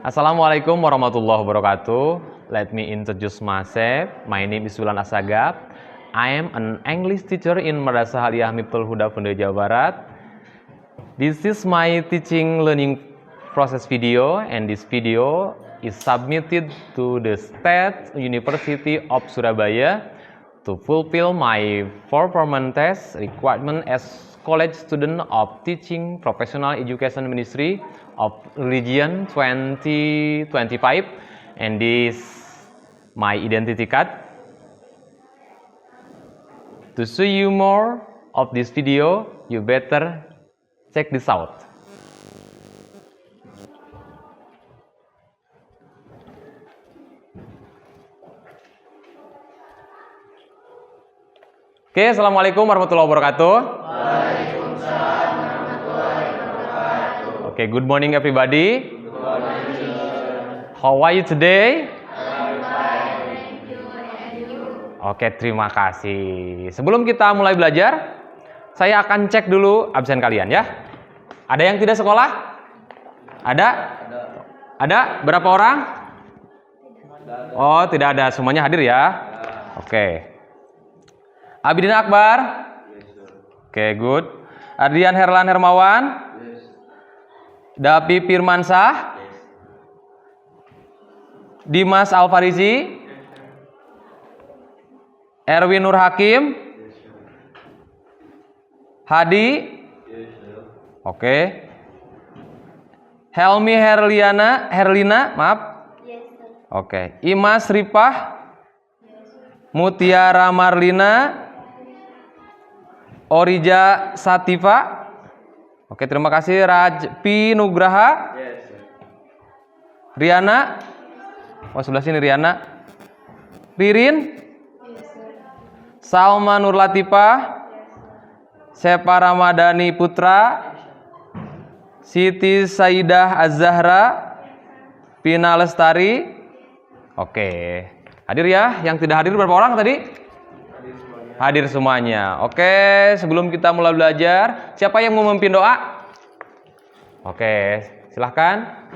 Assalamualaikum warahmatullahi wabarakatuh. Let me introduce myself. My name is Wulan Assagaf. I am an English teacher in Madrasah Aliyah Miftul Huda Pondok Jawa Barat. This is my teaching learning process video, and this video is submitted to the State University of Surabaya to fulfill my performance test requirement as college student of Teaching Professional Education Ministry of Religion 2025, and this my identity card. To see you more of this video, you better check this out. Oke, assalamualaikum warahmatullahi wabarakatuh. Waalaikumsalam warahmatullahi wabarakatuh. Okay, good morning everybody. Good morning. How are you today? I'm fine, thank you. And you? Oke, terima kasih. Sebelum kita mulai belajar, saya akan cek dulu absen kalian ya. Ada yang tidak sekolah? Ada? Ada? Berapa orang? Oh, tidak ada. Semuanya hadir ya? Oke. Abidin Akbar? Oke, good. Ardian Herlan Hermawan? Dapi Firmansah? Dimas Alfarizi? Erwin Nur Hakim? Hadi? Oke. Helmi Herlina, maaf. Oke. Imas Ripah? Mutiara Marlina? Orija Sativa? Oke, terima kasih. Rajpi Nugraha? Riana? Oh, sebelah sini Riana. Ririn? Salma Nur Latifah? Sepa Ramadhani Putra? Siti Saidah Az-Zahra? Pina Lestari? Oke. Hadir ya. Yang tidak hadir berapa orang tadi? Hadir semuanya. Oke, sebelum kita mulai belajar, siapa yang mau memimpin doa? Oke, silahkan.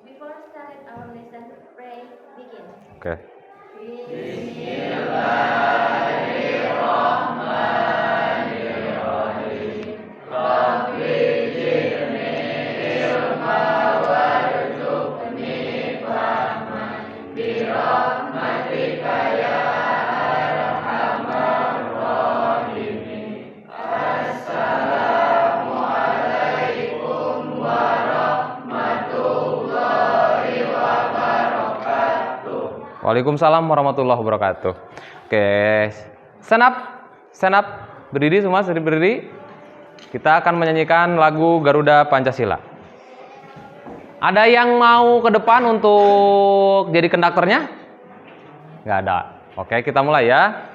Before start our lesson, pray begin. Oke. Waalaikumsalam warahmatullahi wabarakatuh. Oke, stand up, berdiri semua, berdiri. Kita akan menyanyikan lagu Garuda Pancasila. Ada yang mau ke depan untuk jadi konduktornya? Nggak ada. Oke, kita mulai ya.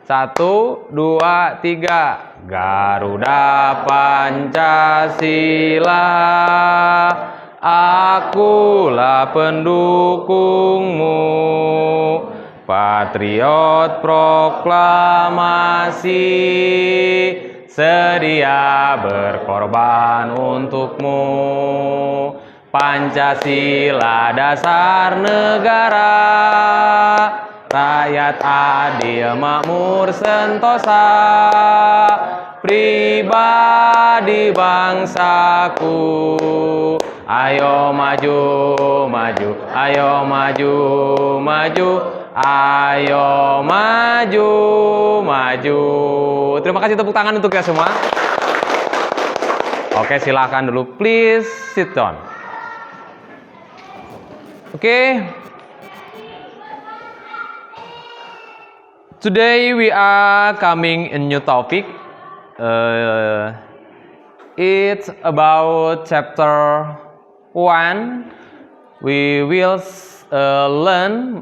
1, 2, 3. Garuda Pancasila, akulah pendukungmu, patriot proklamasi, sedia berkorban untukmu. Pancasila dasar negara, rakyat adil makmur sentosa, pribadi bangsaku. Ayo maju, maju, ayo maju, maju, ayo maju, maju. Terima kasih, tepuk tangan untuk ya semua. Oke, silakan dulu, please sit down. Oke. Today we are coming a new topic. It's about chapter 1. We will learn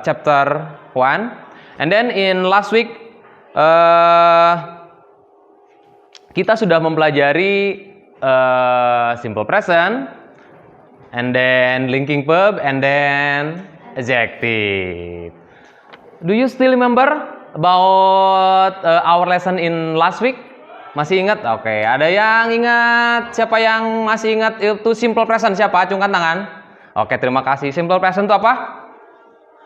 chapter 1, and then in last week kita sudah mempelajari simple present, and then linking verb, and then adjective. Do you still remember about our lesson in last week? Masih ingat? Oke, ada yang ingat? Siapa yang masih ingat itu simple present? Siapa? Acungkan tangan. Oke, terima kasih. Simple present itu apa?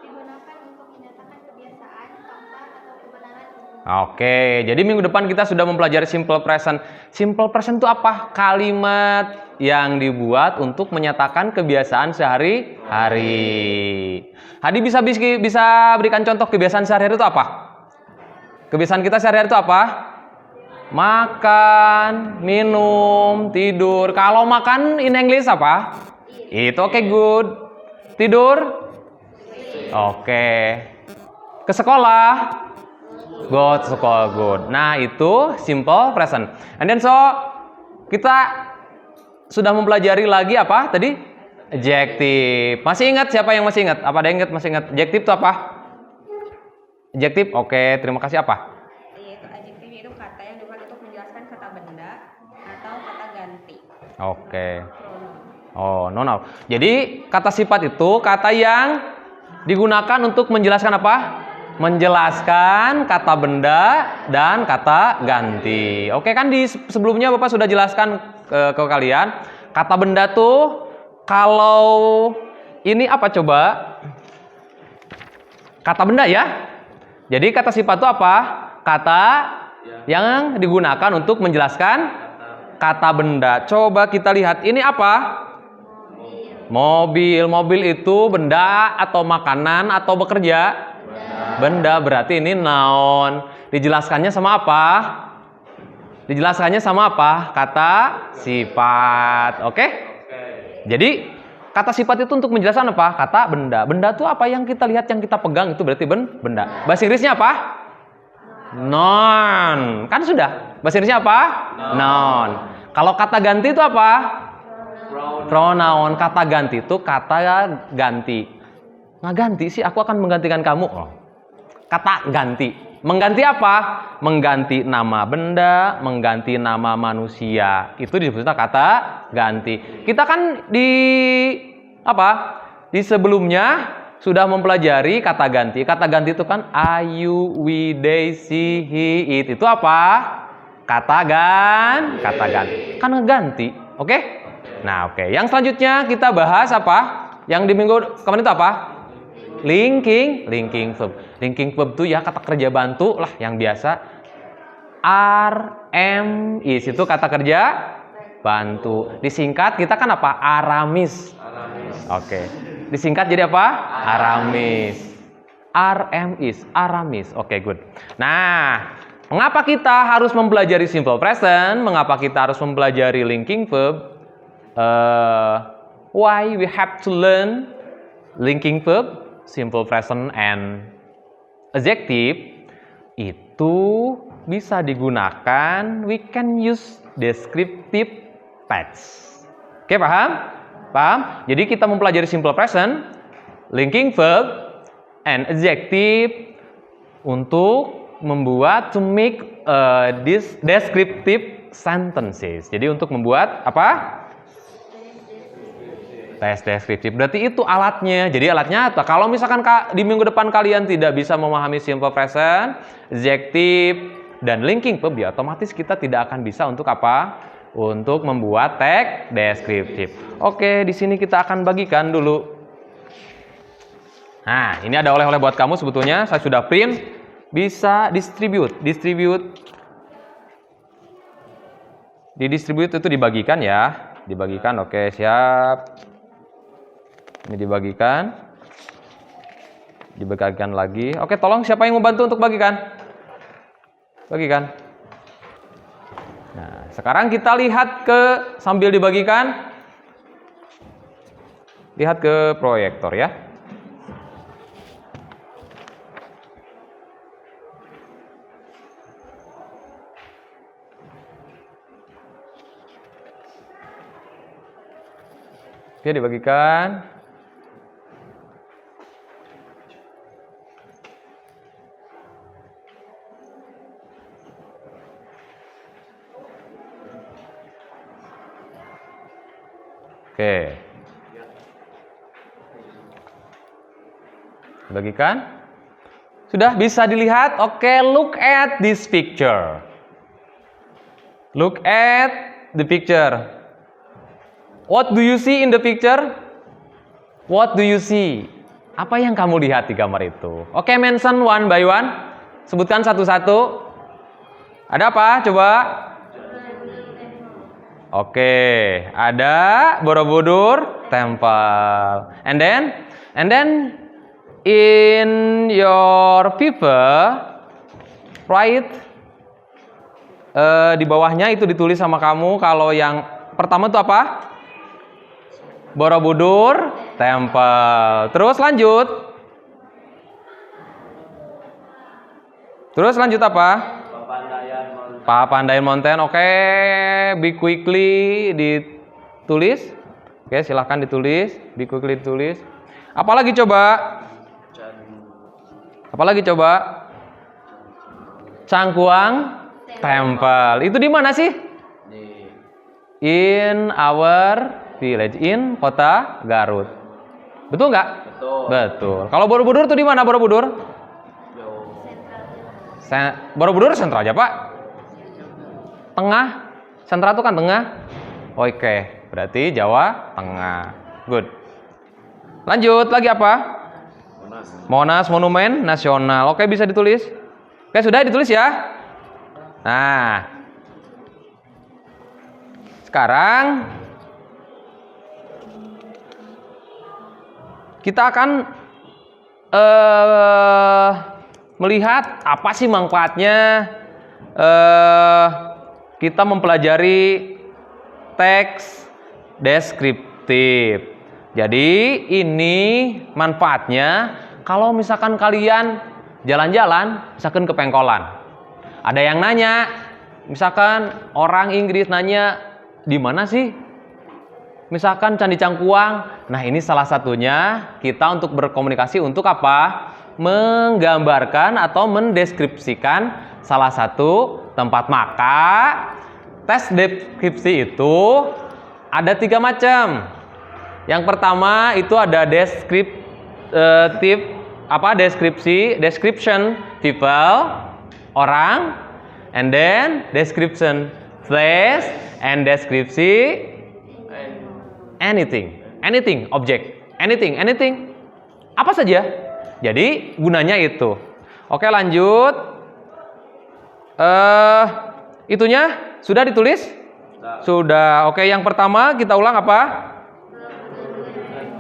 Digunakan untuk menyatakan kebiasaan, fakta, atau kebenaran umum. Oke, jadi minggu depan kita sudah mempelajari simple present. Simple present itu apa? Kalimat yang dibuat untuk menyatakan kebiasaan sehari-hari. Hadi bisa berikan contoh kebiasaan sehari-hari itu apa? Kebiasaan kita sehari-hari itu apa? Makan, minum, tidur. Kalau makan in English apa? Itu oke, good. Tidur? Oke. Ke sekolah? Go to school, good. Nah, itu simple present. And then so kita sudah mempelajari lagi apa tadi? Adjective. Masih ingat siapa yang masih ingat? Apa ada yang ingat masih ingat? Adjective itu apa? Adjective. Oke, terima kasih apa? Yaitu adjektif itu kata yang digunakan untuk menjelaskan kata benda atau kata ganti. Oke. Pronoun. Oh, no. Jadi kata sifat itu kata yang digunakan untuk menjelaskan apa? Menjelaskan kata benda dan kata ganti. Oke, kan di sebelumnya Bapak sudah jelaskan ke kalian. Kata benda tuh kalau ini apa coba? Kata benda ya. Jadi kata sifat itu apa? Kata yang digunakan untuk menjelaskan kata benda. Coba kita lihat ini apa? Mobil. Mobil itu benda atau makanan atau bekerja? Benda, berarti ini noun. Dijelaskannya sama apa? Dijelaskannya sama apa? Kata sifat. Oke? Jadi kata sifat itu untuk menjelaskan apa? Kata benda. Benda itu apa yang kita lihat, yang kita pegang, itu berarti benda. Bahasa Inggrisnya apa? Noun. Kan sudah. Bahasa Inggrisnya apa? Noun. Kalau kata ganti itu apa? Pronoun. Kata ganti itu kata ganti. Nggak sih, aku akan menggantikan kamu. Oh. Kata ganti. Mengganti apa? Mengganti nama benda, mengganti nama manusia. Itu disebutnya kata ganti. Kita kan di sebelumnya sudah mempelajari kata ganti. Kata ganti itu kan I, you, we, they, she, he, it. Itu apa? Kata ganti. Kan ngeganti. Oke? Nah, oke. Yang selanjutnya kita bahas apa? Yang di minggu kemarin itu apa? Linking verb. Linking verb itu ya kata kerja bantu lah yang biasa. Is itu kata kerja bantu. Disingkat kita kan apa? Aramis. Oke. Disingkat jadi apa? Aramis. Aramis. Oke, good. Nah, mengapa kita harus mempelajari simple present? Mengapa kita harus mempelajari linking verb? Why we have to learn linking verb, simple present and adjective? Itu bisa digunakan, we can use descriptive text. Oke, paham? Jadi kita mempelajari simple present, linking verb and adjective untuk membuat to make this descriptive sentences. Jadi untuk membuat apa? Tes deskriptif. Berarti itu alatnya. Jadi alatnya apa? Kalau misalkan di minggu depan kalian tidak bisa memahami simple present, adjective, dan linking verb, ya otomatis kita tidak akan bisa untuk apa? Untuk membuat teks deskriptif. Oke, di sini kita akan bagikan dulu. Nah, ini ada oleh-oleh buat kamu sebetulnya. Saya sudah print. Bisa distribute. Di distribute itu dibagikan ya. Dibagikan, oke, siap. Ini dibagikan lagi. Oke, tolong siapa yang membantu untuk bagikan? Nah, sekarang kita lihat sambil dibagikan, lihat ke proyektor ya. Oke, dibagikan. Oke. Bagikan. Sudah bisa dilihat? Oke, look at this picture. Look at the picture. What do you see in the picture? What do you see? Apa yang kamu lihat di gambar itu? Oke, mention one by one. Sebutkan satu-satu. Ada apa? Coba. Oke, ada Borobudur Temple. And then in your paper write di bawahnya itu ditulis sama kamu. Kalau yang pertama itu apa? Borobudur Temple. Terus lanjut apa? Papandayan Mountain. Oke, be quickly ditulis. Oke, silahkan ditulis. Be quickly ditulis. Apalagi coba? Cangkuang Temple. Itu di mana sih? In our village, in kota Garut. Betul nggak? Betul. Kalau Borobudur tuh di mana Borobudur? Borobudur sentral aja Pak. Tengah. Sentral itu kan tengah. Oke, berarti Jawa Tengah. Good. Lanjut lagi apa? Monas Monumen Nasional. Oke, bisa ditulis. Oke, sudah ditulis ya. Nah, sekarang kita akan melihat apa sih manfaatnya kita mempelajari teks deskriptif. Jadi ini manfaatnya kalau misalkan kalian jalan-jalan, misalkan ke Pengkolan. Ada yang nanya, misalkan orang Inggris nanya, di mana sih? Misalkan Candi Cangkuang. Nah, ini salah satunya kita untuk berkomunikasi untuk apa? Menggambarkan atau mendeskripsikan salah satu tempat. Maka tes deskripsi itu ada 3 macam. Yang pertama itu ada description people, orang, and then description place, and deskripsi anything, object, anything, apa saja. Jadi gunanya itu. Oke, lanjut. Itunya sudah ditulis? Sudah. Oke, yang pertama kita ulang apa?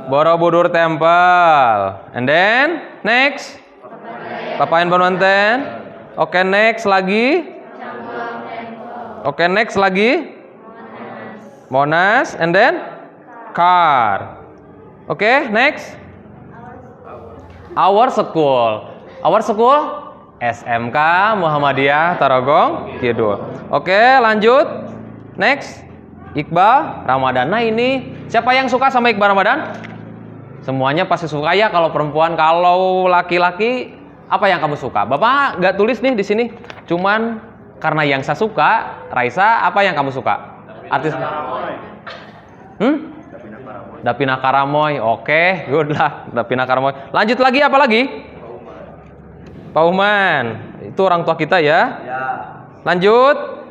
Borobudur Temple. And then next Papandayan Mountain. Oke, next lagi. Oke, next lagi. Monas. And then Car. Oke, next. Our school. SMK Muhammadiyah Tarogong Kidul. Oke, lanjut. Next. Iqbal Ramadan. Nah, ini siapa yang suka sama Iqbal Ramadan? Semuanya pasti suka ya. Kalau perempuan, kalau laki-laki, apa yang kamu suka? Bapak nggak tulis nih di sini. Cuman karena yang saya suka, Raisa, apa yang kamu suka? Artis? Davina Karamoy. Oke, good lah. Davina Karamoy. Lanjut lagi, apa lagi? Pauman. Itu orang tua kita ya. Lanjut.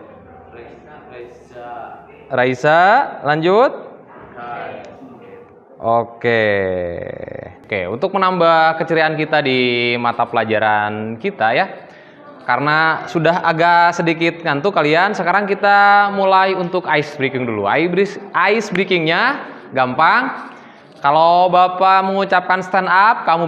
Raisa. Lanjut. Oke, untuk menambah keceriaan kita di mata pelajaran kita ya, karena sudah agak sedikit ngantuk kalian, sekarang kita mulai untuk ice breaking dulu. Ice breakingnya gampang. Kalau Bapak mengucapkan stand up, kamu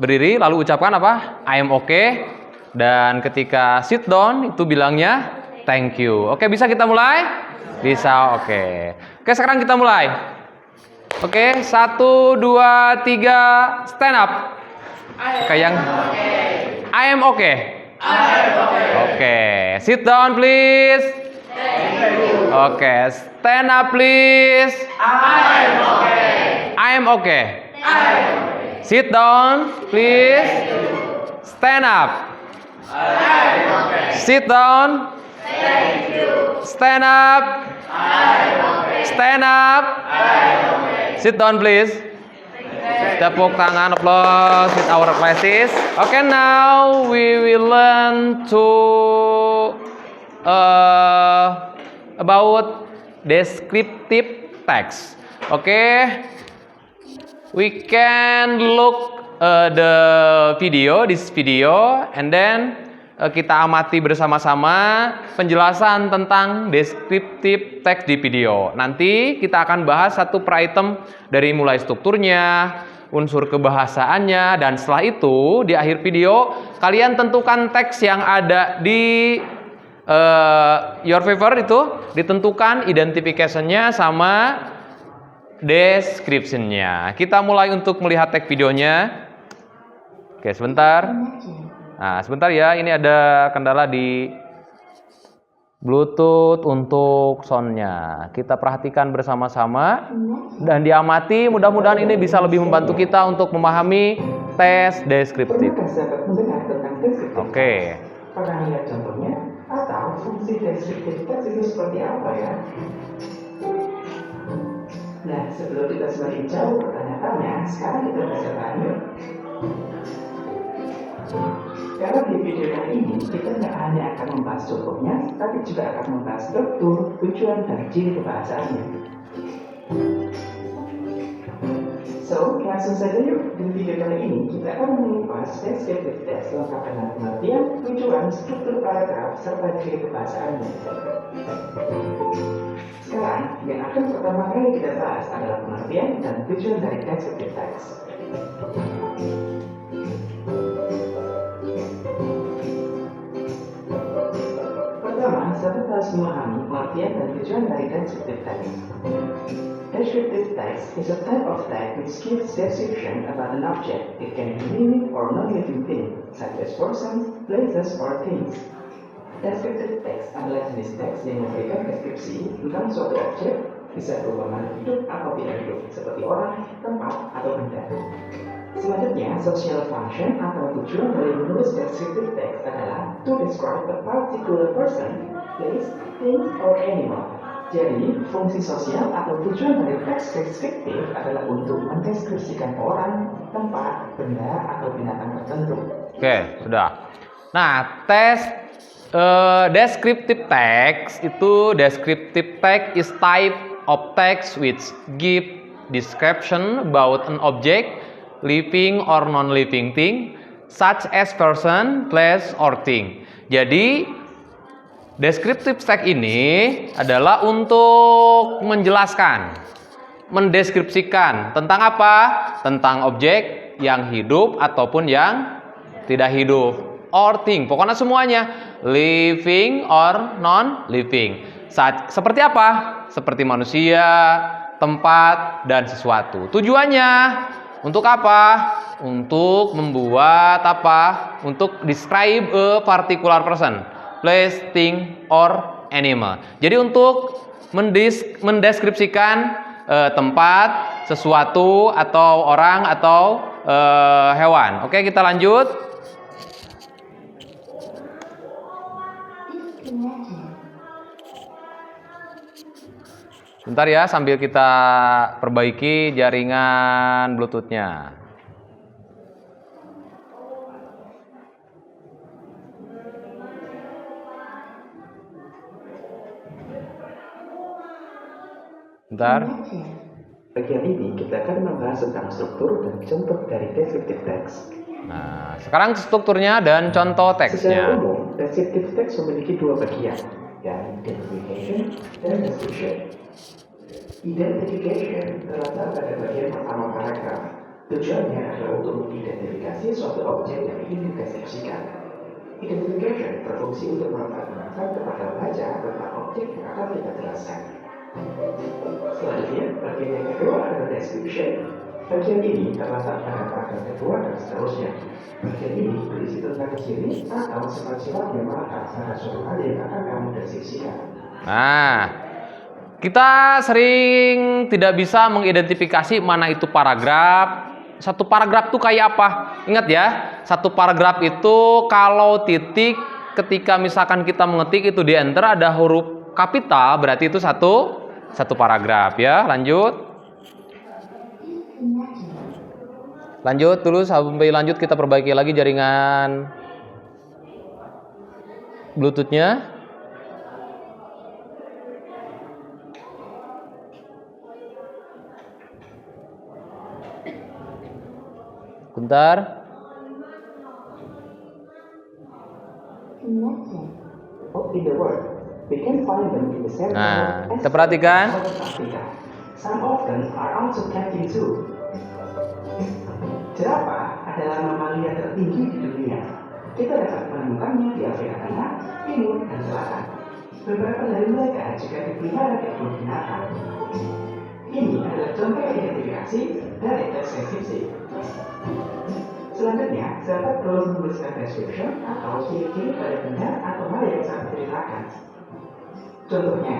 berdiri lalu ucapkan apa? I am okay. Dan ketika sit down itu bilangnya thank you. Oke, bisa kita mulai? Bisa, oke. Oke, sekarang kita mulai. Oke, 1, 2, 3, stand up. Kayak yang I am okay. Oke, sit down please. Oke, stand up please. I am okay. Sit down please. Stand up. Sit down. Stand up. Stand up. Sit down please. Tepuk tangan, applause with our classes. Okay, now we will learn to about descriptive text. Okay, we can look this video, and then kita amati bersama-sama penjelasan tentang descriptive text di video. Nanti kita akan bahas satu per item dari mulai strukturnya, unsur kebahasaannya, dan setelah itu di akhir video kalian tentukan teks yang ada di your favor itu, ditentukan identification-nya sama description-nya. Kita mulai untuk melihat teks videonya. Oke, sebentar. Nah, sebentar ya, ini ada kendala di Bluetooth untuk sound-nya. Kita perhatikan bersama-sama dan diamati, mudah-mudahan ini bisa lebih membantu kita untuk memahami tes deskriptif. Oke. Pernah lihat contohnya? Atau fungsi deskriptif teks itu seperti apa ya? Nah, sebelum kita semakin jauh pertanyaannya, sekarang kita bisa lanjut. Karena di video kali ini kita tidak hanya akan membahas contohnya, tapi juga akan membahas struktur, tujuan, dan ciri kebahasaannya. So, langsung saja yuk. Di video kali ini kita akan mengupas deskriptif teks lengkap dengan pengertian, tujuan, struktur paragraf, serta ciri kebahasaannya. Sekarang, yang akan pertama kali kita bahas adalah pengertian dan tujuan dari deskriptif teks. Pertama, sahabat harus memahami pengertian dan tujuan dari deskriptif teks. Descriptive text is a type of text which gives description about an object. It can be living or non-living thing, such as person, places, or things. Descriptive text adalah jenis teks yang memberikan deskripsi tentang suatu objek, bisa berupa makhluk hidup atau tidak hidup, seperti orang, tempat, atau benda. Selanjutnya, social function atau tujuan dari menulis descriptive text adalah to describe a particular person, place, thing, or animal. Jadi, fungsi sosial atau tujuan dari teks deskriptif adalah untuk mendeskripsikan orang, tempat, benda, atau binatang tertentu. Oke, sudah. Nah, descriptive text itu, descriptive text is type of text which give description about an object, living or non-living thing, such as person, place, or thing. Jadi, deskriptif teks ini adalah untuk menjelaskan, mendeskripsikan tentang apa? Tentang objek yang hidup ataupun yang tidak hidup. Or thing, pokoknya semuanya. Living or non-living. Seperti apa? Seperti manusia, tempat, dan sesuatu. Tujuannya untuk apa? Untuk membuat apa? Untuk describe a particular person, place, thing, or animal. Jadi untuk mendeskripsikan tempat, sesuatu, atau orang, atau hewan. Oke, kita lanjut. Bentar ya, sambil kita perbaiki jaringan Bluetooth-nya. Bentar. Bagian ini kita akan membahas tentang struktur dan contoh dari deskriptif teks. Nah, sekarang strukturnya dan contoh Secara teksnya. umum, deskriptif teks memiliki dua bagian, yakni identification dan description. Identification terletak pada bagian pertama paragraf. Tujuannya adalah untuk mengidentifikasi suatu objek yang ingin dideskripsikan. Identification berfungsi untuk memperkenalkan kepada pembaca tentang objek yang akan kita jelaskan. Selanjutnya, bagian yang kedua adalah description. Bagian ini terletak pada paragraf kedua dan seterusnya. Bagian ini berisi tentang ciri atau sifat-sifat yang melekat pada suatu hal yang akan kamu deskripsikan. Nah, kita sering tidak bisa mengidentifikasi mana itu paragraf. Satu paragraf itu kayak apa? Ingat ya, satu paragraf itu kalau titik ketika misalkan kita mengetik itu di enter ada huruf kapital, berarti itu satu paragraf ya. Lanjut dulu, sampai lanjut kita perbaiki lagi jaringan Bluetooth-nya. Bentar. Connecting. Oh, in the word, we can find them in the center. Nah, kita perhatikan. Some of them are also connecting too. Jerapah adalah mamalia tertinggi di dunia. Kita dapat menemukannya di Afrika Tengah, Timur, dan Selatan. Beberapa dari mereka juga dipelihara di kebun binatang. Ini adalah contoh identifikasi dari deskripsi. Selanjutnya, sahabat perlu menuliskan description atau ciri-ciri pada benda atau hal yang sangat diceritakan. Contohnya,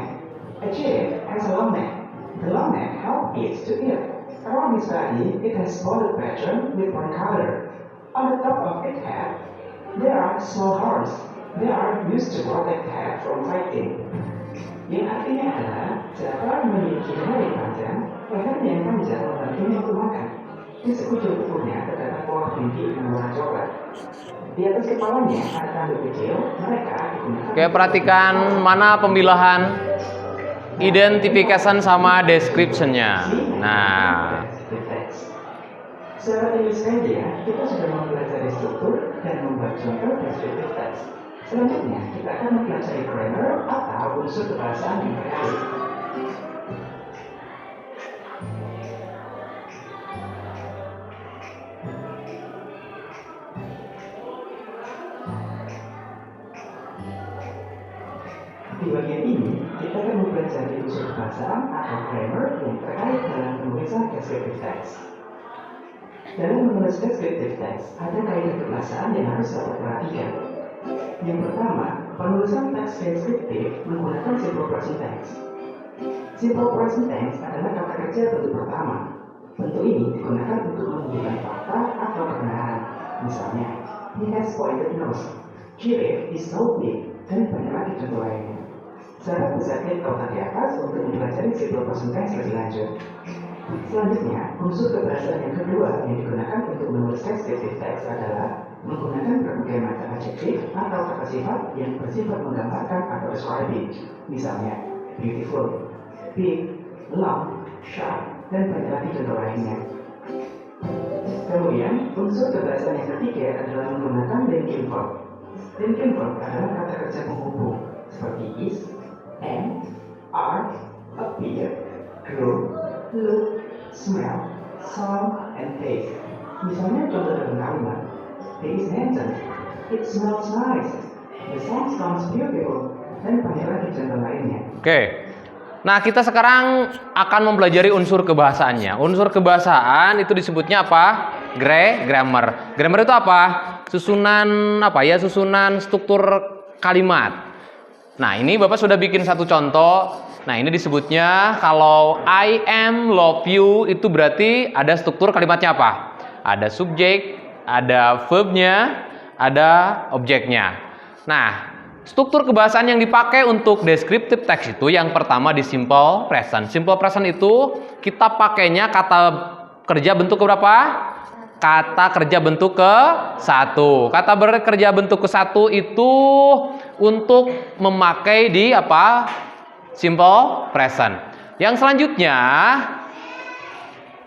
a giraffe has a long neck. The long neck helps it to eat. Around its body, it has spotted pattern with one color. On the top of its head, there are small horns. They are used to protect the head from fighting. Yang artinya adalah, jerapah memiliki leher yang panjang, leher yang panjang membantunya untuk makan. Di sekujur tubuhnya terdapat pola bintik yang warna coklat. Di atas kepalanya ada tanduk kecil. Mereka digunakan. Oke, perhatikan mana pemilahan identification sama description-nya. Nah, secara teknis saja, kita sudah mempelajari struktur dan membuat contoh descriptive text. Selanjutnya, kita akan mempelajari grammar atau unsur kebahasaan yang terkait. Di bagian ini, kita akan mempelajari unsur kebahasaan atau grammar yang terkait dalam penulisan descriptive text. Dalam menulis descriptive text, ada kaidah kebahasaan yang harus kita perhatikan. Yang pertama, penulisan teks deskriptif menggunakan simple present tense. Simple present tense adalah kata kerja bentuk pertama. Bentuk ini digunakan untuk menunjukkan fakta atau kebenaran. Misalnya, he has pointed nose, giraffe is so big, dan banyak lagi contoh lainnya. Sahabat bisa klik kotak di atas untuk mempelajari simple present tense lebih lanjut. Selanjutnya, unsur kebahasaan yang kedua yang digunakan untuk menulis descriptive text adalah menggunakan berbagai macam adjektif atau kata sifat yang bersifat menggambarkan atau describing. Misalnya, beautiful, big, long, sharp, dan banyak lagi contoh lainnya. Kemudian, unsur kebahasaan yang ketiga adalah menggunakan linking verb. Linking verb adalah kata kerja penghubung seperti is, am, are, appear, grow, look, smell, saw, and taste. Misalnya contoh dalam kalimat, he is handsome, it smells nice, the song sounds beautiful, dan banyak lagi contoh lainnya. oke. Nah, kita sekarang akan mempelajari unsur kebahasaannya. Unsur kebahasaan itu disebutnya apa? Grammar. Grammar itu apa? Susunan susunan struktur kalimat. Nah, ini Bapak sudah bikin satu contoh. Nah, ini disebutnya kalau I am love you itu berarti ada struktur kalimatnya apa? Ada subjek, ada verbnya, ada objeknya. Nah, struktur kebahasaan yang dipakai untuk descriptive text itu yang pertama di simple present. Simple present itu kita pakainya kata kerja bentuk berapa? Kata kerja bentuk ke-1. Kata kerja bentuk ke-1 itu untuk memakai di apa? Simple present. Yang selanjutnya,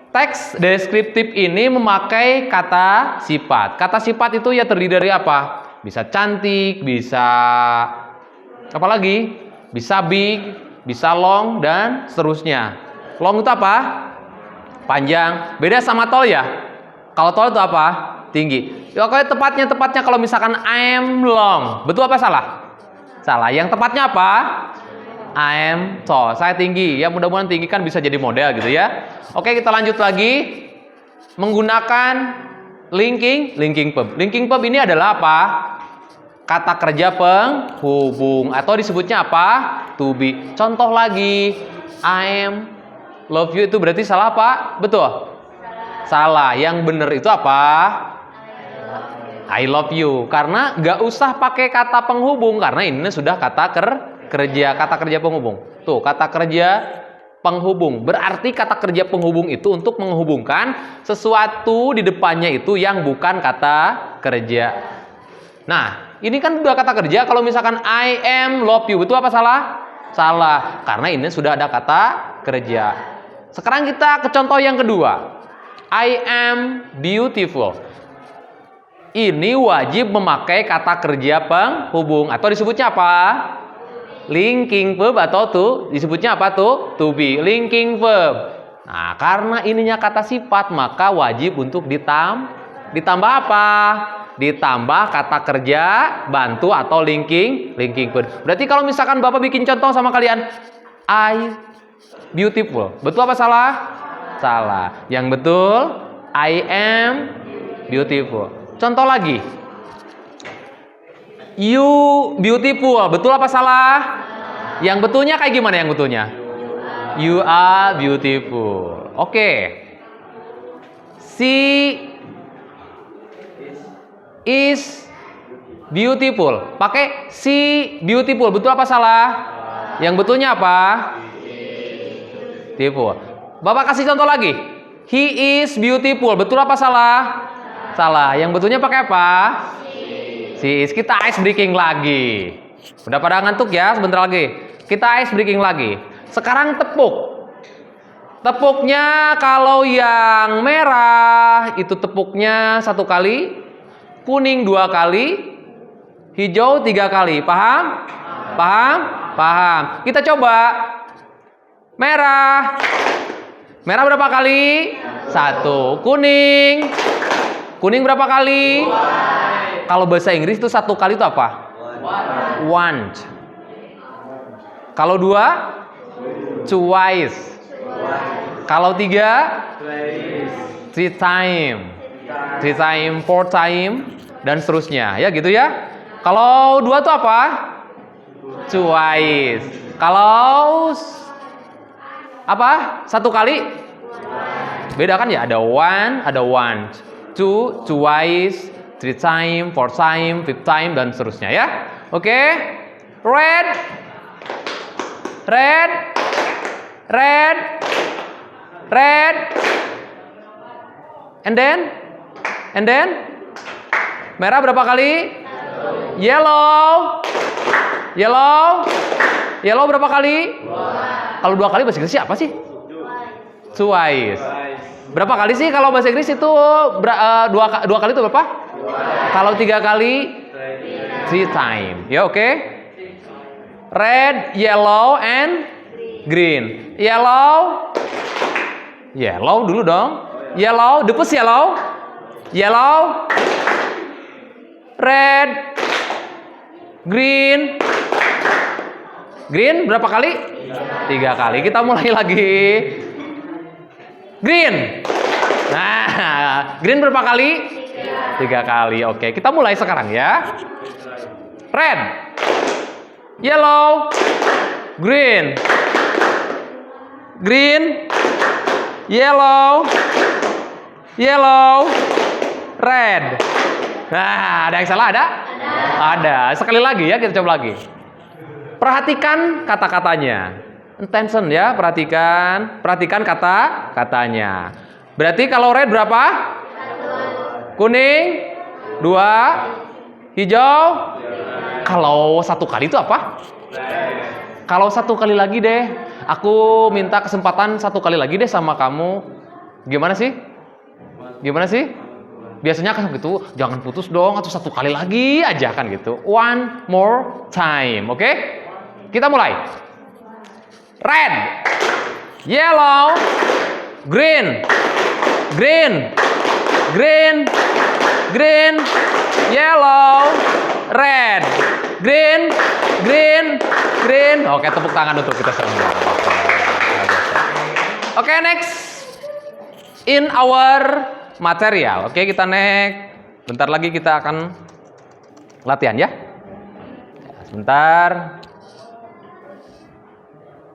teks deskriptif ini memakai kata sifat. Kata sifat itu ya terdiri dari apa? Bisa cantik, bisa apa lagi? Bisa big, bisa long, dan seterusnya. Long itu apa? Panjang. Beda sama tall ya? Kalau tall itu apa? Tinggi. Ya, tepatnya kalau misalkan I am long. Betul apa salah? Salah. Yang tepatnya apa? I am tall. Saya tinggi. Ya, mudah-mudahan tinggi kan bisa jadi model gitu ya. Oke, kita lanjut lagi. Menggunakan linking verb. Linking verb ini adalah apa? Kata kerja penghubung atau disebutnya apa? To be. Contoh lagi, I am love you itu berarti salah apa? Betul? Salah. Yang benar itu apa? I love you. Karena nggak usah pakai kata penghubung karena ini sudah kata kerja, kata kerja penghubung. Tuh, kata kerja penghubung. Berarti kata kerja penghubung itu untuk menghubungkan sesuatu di depannya itu yang bukan kata kerja. Nah, ini kan udah kata kerja. Kalau misalkan I am love you, betul apa salah? Salah, karena ini sudah ada kata kerja. Sekarang kita ke contoh yang kedua. I am beautiful. Ini wajib memakai kata kerja penghubung atau disebutnya apa? Linking verb atau disebutnya apa tuh? To be. Linking verb. Nah, karena ininya kata sifat, maka wajib untuk ditambah apa? Ditambah kata kerja bantu atau linking verb. Berarti kalau misalkan Bapak bikin contoh sama kalian, I beautiful. Betul apa salah? Salah. Yang betul I am beautiful. Contoh lagi. You beautiful. Betul apa salah? Yang betulnya kayak gimana yang betulnya? You are beautiful. Oke. She is beautiful. Pakai she beautiful. Betul apa salah? Yang betulnya apa? Beautiful. Bapak kasih contoh lagi. He is beautiful. Betul apa salah? Salah. Yang betulnya pakai apa? She is. Kita ice breaking lagi. Udah pada ngantuk ya? Sebentar lagi. Kita ice breaking lagi. Sekarang tepuk. Tepuknya kalau yang merah itu tepuknya 1 kali, kuning 2 kali, hijau 3 kali. Paham? Paham? Paham. Kita coba. Merah. Merah berapa kali? 1. Kuning. Kuning berapa kali? Kalau bahasa Inggris itu 1 kali itu apa? One. Kalau 2? Twice. Kalau 3? 3 time. 3 time, 4 time, dan seterusnya. Ya gitu ya. Kalau 2 itu apa? Twice. Kalau apa? 1 kali? Beda kan ya? Ada one, ada one. Two, twice, 3 time, 4 time, 5 time, dan seterusnya ya. Oke. Red. Red. Red. Red. And then merah berapa kali? Yellow. Yellow. Yellow berapa kali? Kalau 2 kali bahasa Inggris siapa sih? Twice. Berapa kali sih kalau bahasa Inggris itu 2 kali itu berapa? Kalau 3 kali? 3 time. Ya oke. Red, yellow, and green. Yellow. Yellow dulu dong. Yellow, depus yellow. Yellow. Red. Green. Green berapa kali? 3 kali. Kita mulai lagi. Green. Nah, green berapa kali? 3 kali. Oke, kita mulai sekarang ya. Red. Yellow. Green. Green. Yellow. Yellow. Red. Nah, ada yang salah ada? Ada. Sekali lagi ya, kita coba lagi. Perhatikan kata-katanya. Attention ya, perhatikan kata-katanya. Berarti kalau red berapa? 1. Kuning 2. Hijau. Kalau 1 kali itu apa? Kalau 1 kali lagi deh. Aku minta kesempatan 1 kali lagi deh sama kamu. Gimana sih? Gimana sih? Biasanya kan gitu, jangan putus dong, atau 1 kali lagi aja kan gitu. One more time, oke? Kita mulai. Red, yellow, green, green, green, green, yellow, red, green, green, green. Oke, tepuk tangan untuk kita semua. Oke, next. In our material. Oke, kita next. Bentar lagi kita akan latihan ya. Sebentar.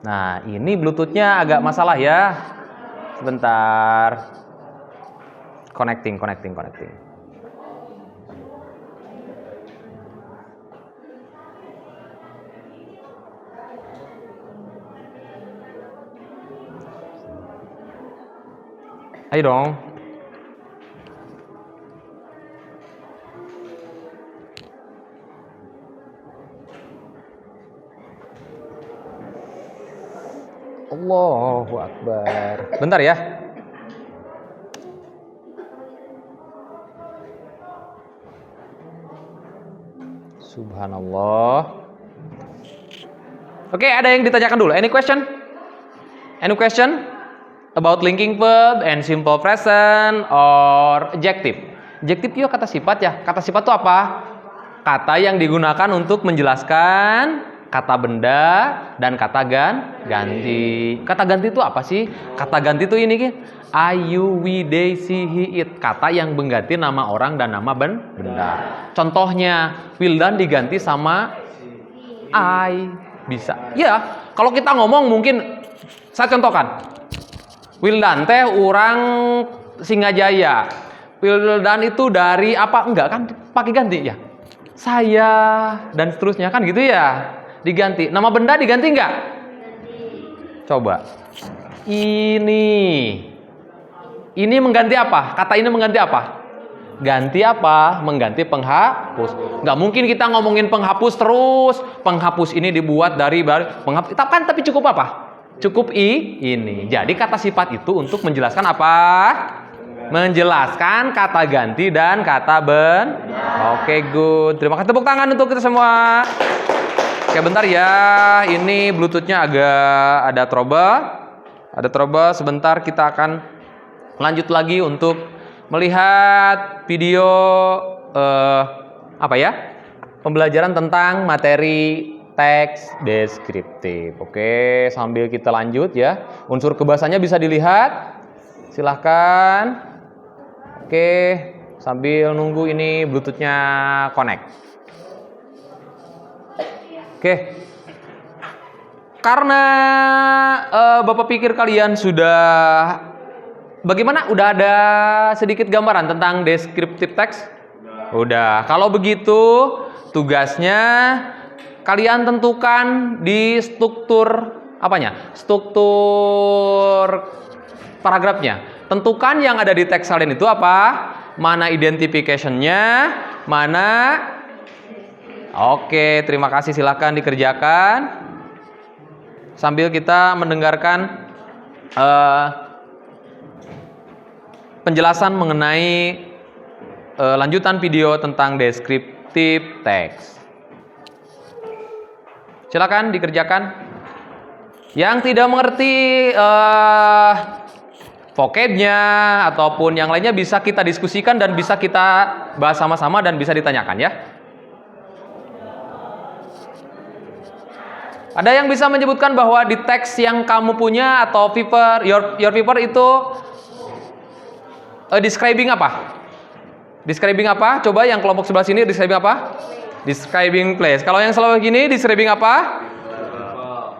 Nah, ini Bluetooth-nya agak masalah ya. Sebentar. Connecting. Ayo dong. Allahu Akbar. Bentar ya. Subhanallah. Oke, ada yang ditanyakan dulu. Any question? Any question about linking verb and simple present or adjective? Adjective itu kata sifat ya. Kata sifat itu apa? Kata yang digunakan untuk menjelaskan kata benda dan kata ganti. Kata ganti itu apa sih? Kata ganti itu ini I, you, we, they, she, he, it. Kata yang mengganti nama orang dan nama benda. Contohnya, Wildan diganti sama I. Bisa. Ya, kalau kita ngomong mungkin saya contohkan. Wildan teh orang Singajaya. Wildan itu dari apa? Enggak kan pakai ganti ya. Saya dan seterusnya kan gitu ya. Diganti. Nama benda diganti enggak? Coba. Ini mengganti apa? Kata ini mengganti apa? Ganti apa? Mengganti penghapus. Nggak mungkin kita ngomongin penghapus terus. Penghapus ini dibuat dari penghapus. Tapi cukup apa? Cukup ini. Jadi kata sifat itu untuk menjelaskan apa? Menjelaskan kata ganti dan kata Oke, good. Terima kasih, tepuk tangan untuk kita semua. Oke, bentar ya. Ini Bluetooth-nya agak ada trouble. Sebentar kita akan lanjut lagi untuk melihat video pembelajaran tentang materi teks deskriptif. Oke, sambil kita lanjut ya. Unsur kebahasanya bisa dilihat. Silahkan. Oke, sambil nunggu ini Bluetooth-nya connect. Oke. Karena Bapak pikir kalian sudah bagaimana? Udah ada sedikit gambaran tentang deskriptif teks? Udah. Kalau begitu, tugasnya kalian tentukan di struktur apanya? Struktur paragrafnya. Tentukan yang ada di teks kalian itu apa? Mana identification-nya? Mana? Oke, terima kasih. Silakan dikerjakan. Sambil kita mendengarkan penjelasan mengenai lanjutan video tentang deskriptif teks. Silakan dikerjakan. Yang tidak mengerti vocabnya ataupun yang lainnya bisa kita diskusikan dan bisa kita bahas sama-sama dan bisa ditanyakan ya. Ada yang bisa menyebutkan bahwa di teks yang kamu punya atau paper, your paper itu describing apa? Describing apa? Coba yang kelompok sebelah sini describing apa? Describing place. Kalau yang sebelah gini describing apa?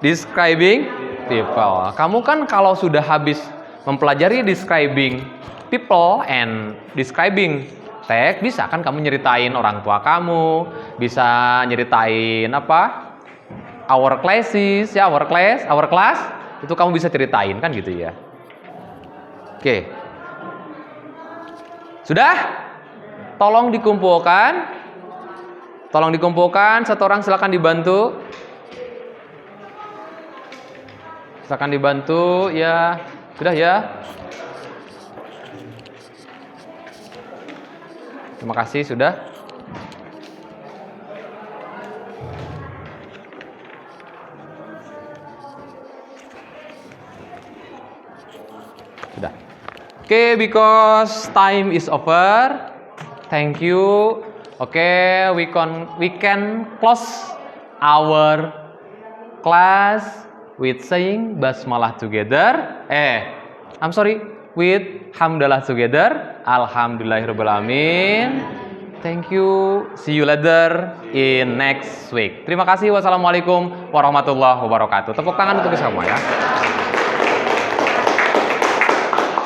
Describing people. Kamu kan kalau sudah habis mempelajari describing people and describing text, bisa kan kamu nyeritain orang tua kamu, bisa nyeritain apa? Our classes, ya our class, itu kamu bisa ceritain kan gitu ya. Oke. Sudah? Tolong dikumpulkan. Satu orang silakan dibantu. Silakan dibantu ya. Sudah ya? Terima kasih sudah. Sudah. Oke, because time is over. Thank you. Oke, we can close our class with saying basmalah together. With hamdalah together. Alhamdulillahirabbil alamin. Thank you. See you later in next week. Terima kasih. Wassalamualaikum warahmatullahi wabarakatuh. Tepuk tangan untuk semua ya.